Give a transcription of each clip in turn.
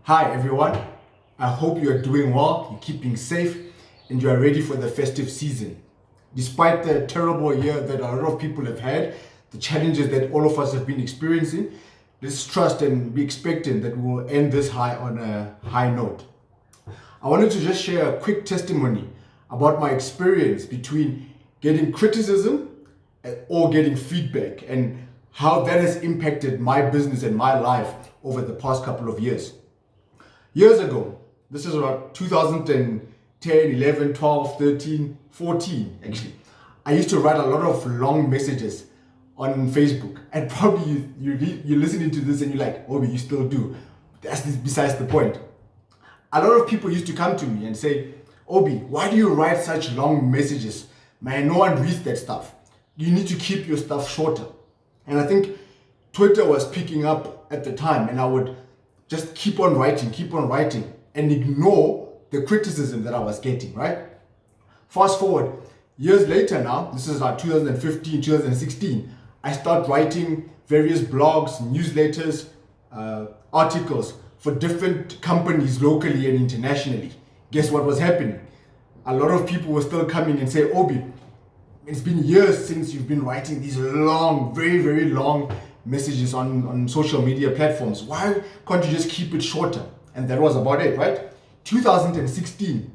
Hi everyone, I hope you are doing well, you're keeping safe, and you are ready for the festive season. Despite the terrible year that a lot of people have had, the challenges that all of us have been experiencing, let's trust and be expectant that we will end this high on a high note. I wanted to just share a quick testimony about my experience between getting criticism or getting feedback and how that has impacted my business and my life over the past couple of years. Years ago, this is about 2010, 11, 12, 13, 14 actually, I used to write a lot of long messages on Facebook, and probably you're listening to this and you're like, oh, you still do. That's besides the point. A lot of people used to come to me and say, Obi, why do you write such long messages? Man, no one reads that stuff. You need to keep your stuff shorter. And I think Twitter was picking up at the time, and I would just keep on writing and ignore the criticism that I was getting, right? Fast forward, years later now, this is like 2015, 2016, I start writing various blogs, newsletters, articles for different companies locally and internationally. Guess what was happening? A lot of people were still coming and say, Obi, it's been years since you've been writing these long, very, very long messages on social media platforms. Why can't you just keep it shorter? And that was about it, right? 2016,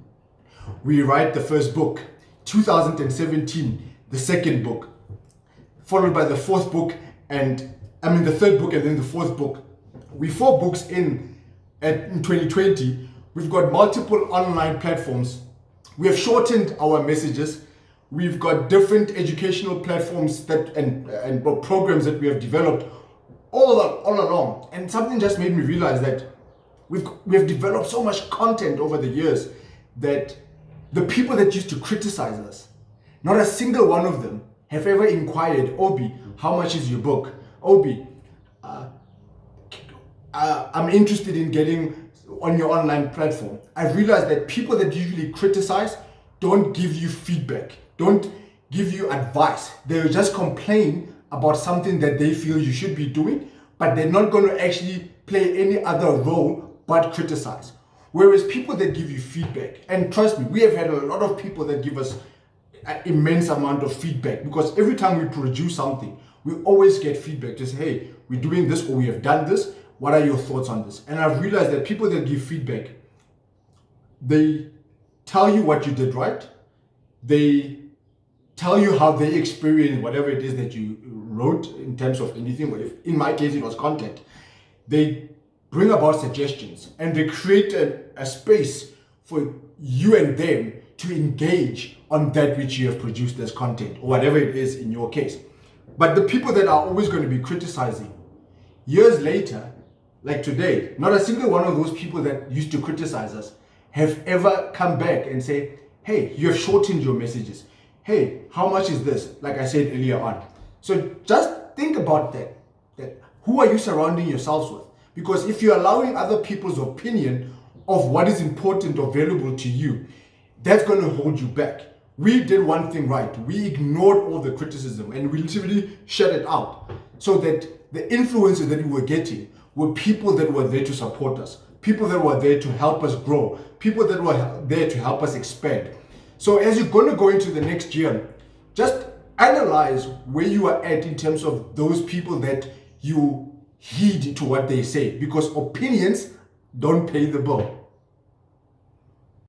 we write the first book. 2017, the second book, followed by the fourth book, the third book and then the fourth book. We're 4 books in 2020. We've got multiple online platforms. We have shortened our messages. We've got different educational platforms and programs that we have developed all along. And something just made me realize that we have developed so much content over the years that the people that used to criticize us, not a single one of them have ever inquired, Obi, how much is your book? Obi, I'm interested in getting on your online platform. I realized that people that usually criticize don't give you feedback, don't give you advice. They'll just complain about something that they feel you should be doing, but they're not going to actually play any other role but criticize. Whereas people that give you feedback, and trust me, we have had a lot of people that give us an immense amount of feedback, because every time we produce something, we always get feedback. Just, hey, we're doing this or we have done this. What are your thoughts on this? And I've realized that people that give feedback, they tell you what you did right. They tell you how they experienced whatever it is that you wrote in terms of anything. If in my case, it was content. They bring about suggestions and they create a space for you and them to engage on that which you have produced as content or whatever it is in your case. But the people that are always going to be criticizing, years later, like today, not a single one of those people that used to criticize us have ever come back and say, hey, you have shortened your messages. Hey, how much is this? Like I said earlier on. So just think about that who are you surrounding yourselves with? Because if you're allowing other people's opinion of what is important or valuable to you, that's going to hold you back. We did one thing right. We ignored all the criticism and we literally shut it out, so that the influences that we were getting were people that were there to support us, people that were there to help us grow, people that were there to help us expand. So as you're going to go into the next year, just analyze where you are at in terms of those people that you heed to what they say, because opinions don't pay the bill.